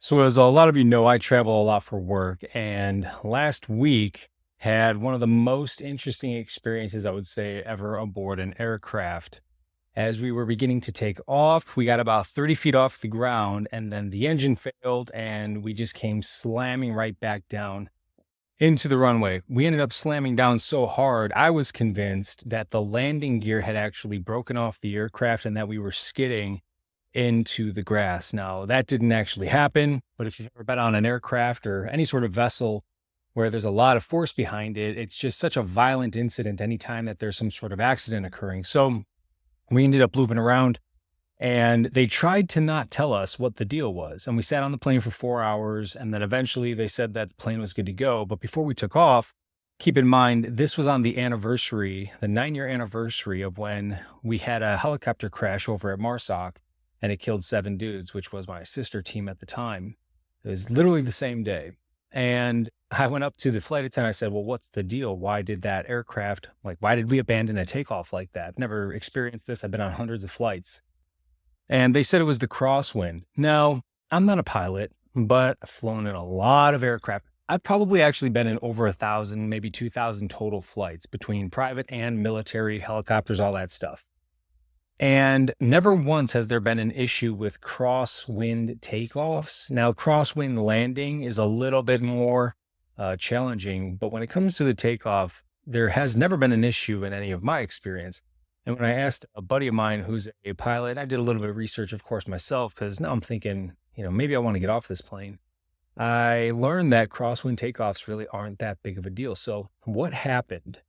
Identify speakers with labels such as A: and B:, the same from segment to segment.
A: So, as a lot of you know, I travel a lot for work, and last week had one of the most interesting experiences I would say ever aboard an aircraft. As we were beginning to take off, we got about 30 feet off the ground, and then the engine failed, and we just came slamming right back down into the runway. We ended up slamming down so hard, I was convinced that the landing gear had actually broken off the aircraft and that we were skidding into the grass. Now, that didn't actually happen, but if you've ever been on an aircraft or any sort of vessel where there's a lot of force behind it, it's just such a violent incident anytime that there's some sort of accident occurring. So we ended up looping around and they tried to not tell us what the deal was. And we sat on the plane for 4 hours. And then eventually they said that the plane was good to go. But before we took off, keep in mind, this was on the anniversary, the 9 year anniversary of when we had a helicopter crash over at Marsoc and it killed 7 dudes, which was my sister team at the time. It was literally the same day. And I went up to the flight attendant. I said, well, what's the deal? Why did that aircraft, why did we abandon a takeoff like that? I've never experienced this. I've been on hundreds of flights. And they said it was the crosswind. Now, I'm not a pilot, but I've flown in a lot of aircraft. I've probably actually been in over 1,000, maybe 2,000 total flights between private and military helicopters, all that stuff. And never once has there been an issue with crosswind takeoffs. Now, crosswind landing is a little bit more challenging, but when it comes to the takeoff, there has never been an issue in any of my experience. And when I asked a buddy of mine who's a pilot, I did a little bit of research, of course, myself, because now I'm thinking, maybe I want to get off this plane. I learned that crosswind takeoffs really aren't that big of a deal. So, what happened?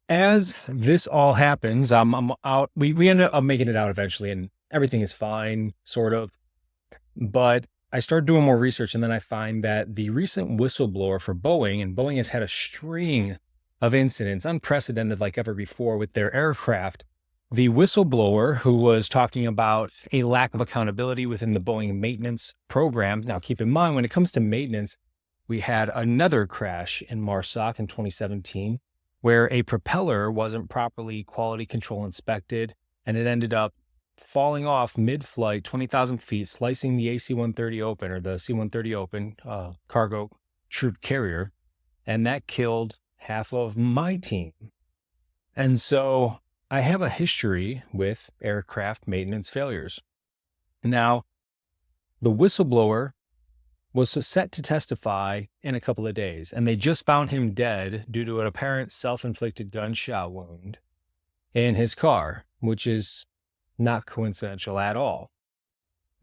A: As this all happens, I'm out. We ended up making it out eventually, and everything is fine, sort of. But I started doing more research, and then I find that the recent whistleblower for Boeing, and Boeing has had a string of incidents, unprecedented like ever before with their aircraft. The whistleblower who was talking about a lack of accountability within the Boeing maintenance program. Now, keep in mind, when it comes to maintenance, we had another crash in Marsoc in 2017 where a propeller wasn't properly quality control inspected, and it ended up falling off mid-flight, 20,000 feet, slicing the AC-130 open, or the C-130 open cargo troop carrier, and that killed half of my team. And so I have a history with aircraft maintenance failures. Now, the whistleblower was set to testify in a couple of days, and they just found him dead due to an apparent self-inflicted gunshot wound in his car, which is not coincidental at all.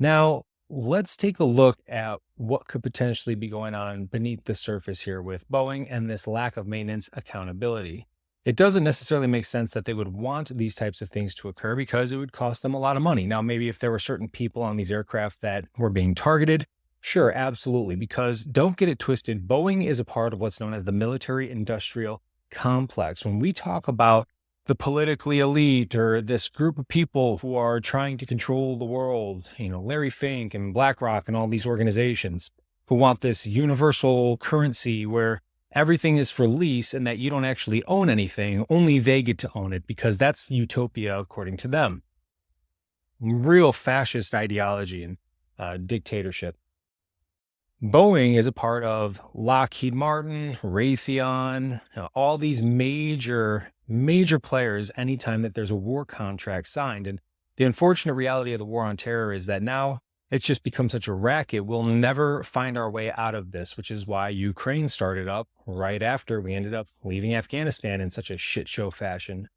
A: Now, let's take a look at what could potentially be going on beneath the surface here with Boeing and this lack of maintenance accountability. It doesn't necessarily make sense that they would want these types of things to occur because it would cost them a lot of money. Now, maybe if there were certain people on these aircraft that were being targeted, sure, absolutely, because don't get it twisted. Boeing is a part of what's known as the military industrial complex. When we talk about the politically elite or this group of people who are trying to control the world, Larry Fink and BlackRock and all these organizations who want this universal currency where everything is for lease and that you don't actually own anything, only they get to own it because that's utopia according to them. Real fascist ideology and dictatorship. Boeing is a part of Lockheed Martin, Raytheon, all these major players anytime that there's a war contract signed. And the unfortunate reality of the war on terror is that now it's just become such a racket. We'll never find our way out of this, which is why Ukraine started up right after we ended up leaving Afghanistan in such a shit show fashion.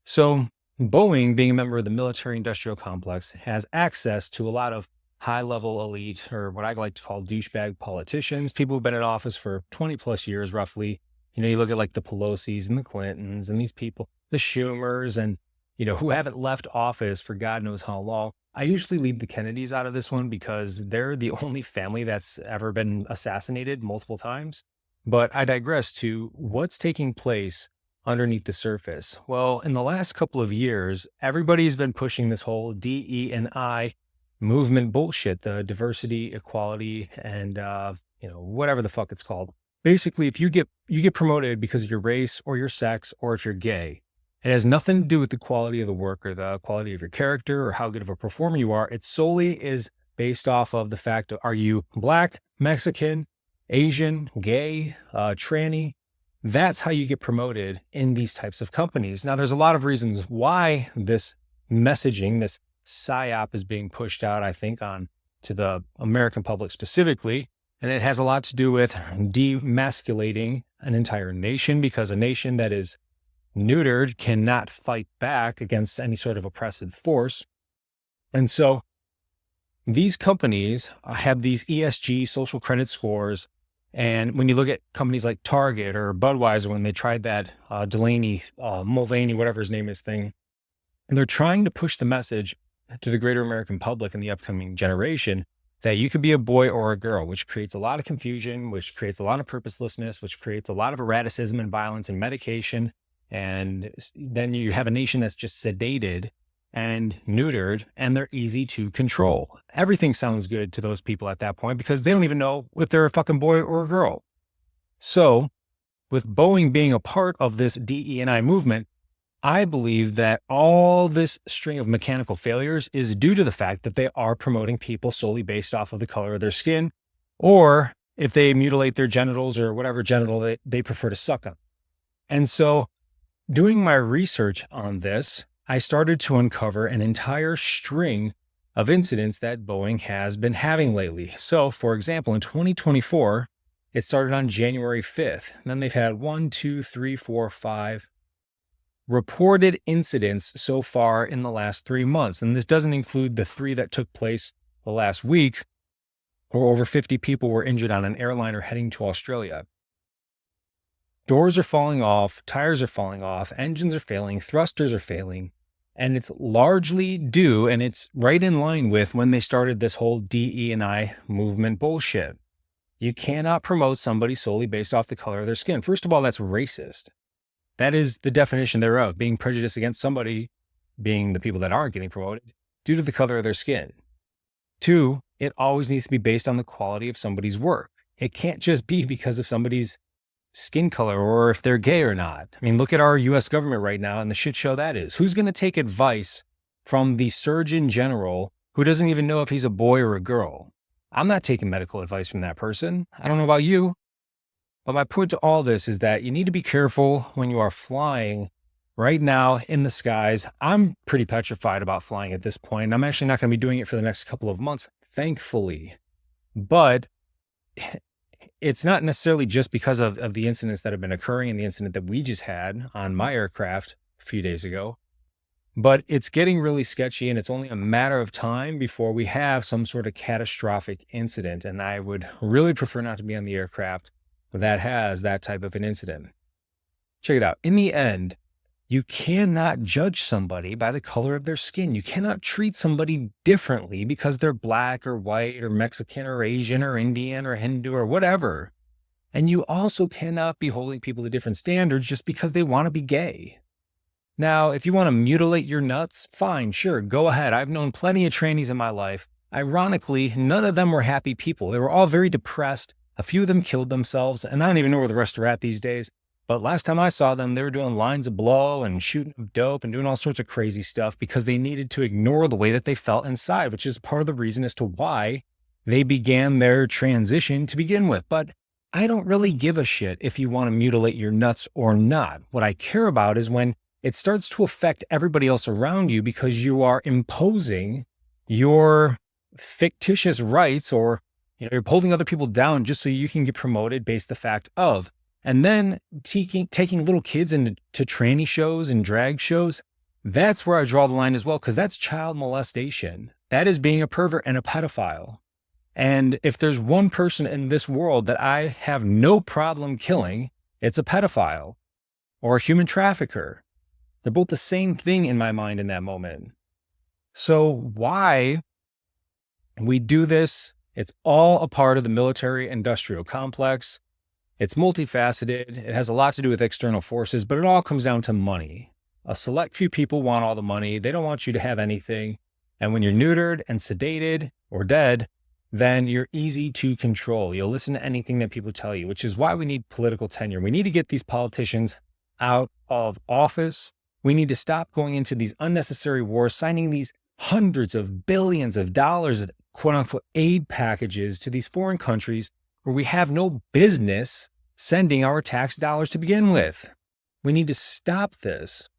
A: So Boeing, being a member of the military industrial complex, has access to a lot of high-level elite, or what I like to call douchebag politicians, people who've been in office for 20 plus years, roughly. You look at like the Pelosi's and the Clintons and these people, the Schumers, and, who haven't left office for God knows how long. I usually leave the Kennedys out of this one because they're the only family that's ever been assassinated multiple times. But I digress to what's taking place underneath the surface. Well, in the last couple of years, everybody's been pushing this whole DE&I movement bullshit, the diversity, equality, and whatever the fuck it's called. Basically, if you get promoted because of your race or your sex or if you're gay, it has nothing to do with the quality of the work or the quality of your character or how good of a performer you are. It solely is based off of the fact of, are you Black, Mexican, Asian, gay, tranny? That's how you get promoted in these types of companies. Now, there's a lot of reasons why this messaging, this psyop is being pushed out, I think, on to the American public specifically. And it has a lot to do with demasculating an entire nation, because a nation that is neutered cannot fight back against any sort of oppressive force. And so these companies have these ESG, social credit scores. And when you look at companies like Target or Budweiser, when they tried that Mulvaney, whatever his name is thing, and they're trying to push the message to the greater American public and the upcoming generation that you could be a boy or a girl, which creates a lot of confusion, which creates a lot of purposelessness, which creates a lot of erraticism and violence and medication. And then you have a nation that's just sedated and neutered, and they're easy to control. Everything sounds good to those people at that point because they don't even know if they're a fucking boy or a girl. So with Boeing being a part of this DE&I movement, I believe that all this string of mechanical failures is due to the fact that they are promoting people solely based off of the color of their skin, or if they mutilate their genitals or whatever genital they prefer to suck on. And so doing my research on this, I started to uncover an entire string of incidents that Boeing has been having lately. So, for example, in 2024, it started on January 5th. And then they've had 5 reported incidents so far in the last 3 months. And this doesn't include the 3 that took place the last week, where over 50 people were injured on an airliner heading to Australia. Doors are falling off, tires are falling off, engines are failing, thrusters are failing, and it's largely due, and it's right in line with when they started this whole DE&I movement bullshit. You cannot promote somebody solely based off the color of their skin. First of all, that's racist. That is the definition thereof, being prejudiced against somebody, being the people that aren't getting promoted, due to the color of their skin. 2, it always needs to be based on the quality of somebody's work. It can't just be because of somebody's skin color or if they're gay or not. I mean, look at our US government right now and the shit show that is. Who's going to take advice from the Surgeon General who doesn't even know if he's a boy or a girl? I'm not taking medical advice from that person. I don't know about you. But my point to all this is that you need to be careful when you are flying right now in the skies. I'm pretty petrified about flying at this point. I'm actually not going to be doing it for the next couple of months, thankfully. But it's not necessarily just because of the incidents that have been occurring and the incident that we just had on my aircraft a few days ago, but it's getting really sketchy, and it's only a matter of time before we have some sort of catastrophic incident. And I would really prefer not to be on the aircraft that has that type of an incident. Check it out. In the end, you cannot judge somebody by the color of their skin. You cannot treat somebody differently because they're Black or white or Mexican or Asian or Indian or Hindu or whatever. And you also cannot be holding people to different standards just because they want to be gay. Now, if you want to mutilate your nuts, fine, sure, go ahead. I've known plenty of trannies in my life. Ironically, none of them were happy people. They were all very depressed. A few of them killed themselves, and I don't even know where the rest are at these days. But last time I saw them, they were doing lines of blow and shooting dope and doing all sorts of crazy stuff because they needed to ignore the way that they felt inside, which is part of the reason as to why they began their transition to begin with. But I don't really give a shit if you want to mutilate your nuts or not. What I care about is when it starts to affect everybody else around you because you are imposing your fictitious rights, or you're holding other people down just so you can get promoted based the fact of. And then taking little kids into tranny shows and drag shows, that's where I draw the line as well, because that's child molestation. That is being a pervert and a pedophile. And if there's one person in this world that I have no problem killing, it's a pedophile or a human trafficker. They're both the same thing in my mind in that moment. So why we do this, it's all a part of the military-industrial complex. It's multifaceted. It has a lot to do with external forces, but it all comes down to money. A select few people want all the money. They don't want you to have anything. And when you're neutered and sedated or dead, then you're easy to control. You'll listen to anything that people tell you, which is why we need political tenure. We need to get these politicians out of office. We need to stop going into these unnecessary wars, signing these hundreds of billions of dollars quote unquote aid packages to these foreign countries where we have no business sending our tax dollars to begin with. We need to stop this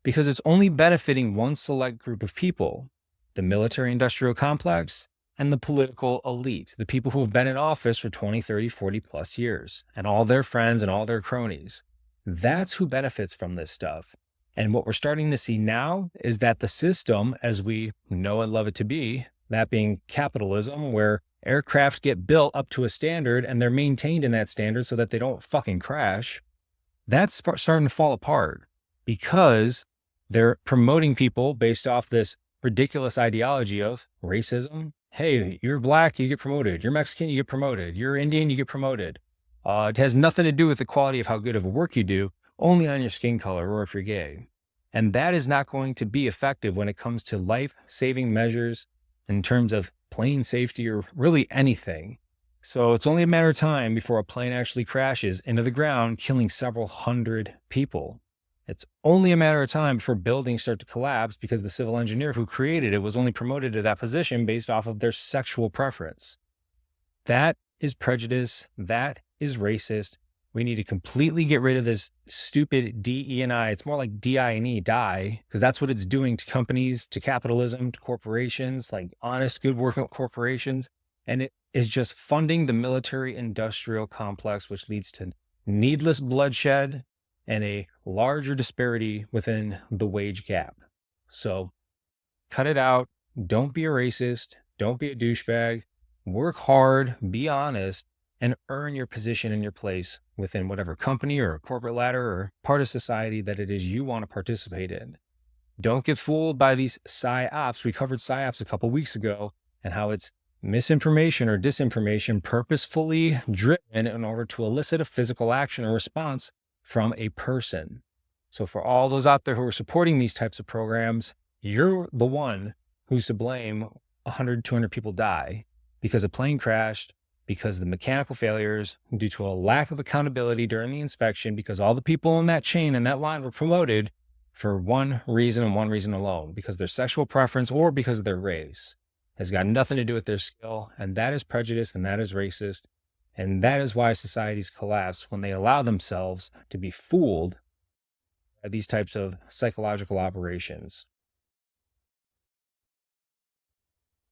A: because it's only benefiting one select group of people, the military industrial complex and the political elite, the people who have been in office for 20, 30, 40 plus years, and all their friends and all their cronies. That's who benefits from this stuff. And what we're starting to see now is that the system, as we know and love it to be, that being capitalism, where aircraft get built up to a standard and they're maintained in that standard so that they don't fucking crash, that's starting to fall apart because they're promoting people based off this ridiculous ideology of racism. Hey, you're black, you get promoted. You're Mexican, you get promoted. You're Indian, you get promoted. It has nothing to do with the quality of how good of a work you do, only on your skin color or if you're gay. And that is not going to be effective when it comes to life-saving measures in terms of plane safety or really anything. So it's only a matter of time before a plane actually crashes into the ground, killing several hundred people. It's only a matter of time before buildings start to collapse because the civil engineer who created it was only promoted to that position based off of their sexual preference. That is prejudice. That is racist. We need to completely get rid of this stupid DE&I. It's more like DI&E, die, because that's what it's doing to companies, to capitalism, to corporations, like honest, good working corporations. And it is just funding the military industrial complex, which leads to needless bloodshed and a larger disparity within the wage gap. So cut it out. Don't be a racist. Don't be a douchebag. Work hard, be honest, and earn your position and your place within whatever company or corporate ladder or part of society that it is you want to participate in. Don't get fooled by these psyops. We covered psyops a couple weeks ago and how it's misinformation or disinformation purposefully driven in order to elicit a physical action or response from a person. So for all those out there who are supporting these types of programs, you're the one who's to blame 100, 200 people die because a plane crashed, because of the mechanical failures, due to a lack of accountability during the inspection, because all the people in that chain and that line were promoted for one reason and one reason alone, because of their sexual preference or because of their race. It has got nothing to do with their skill, and that is prejudice and that is racist. And that is why societies collapse when they allow themselves to be fooled by these types of psychological operations.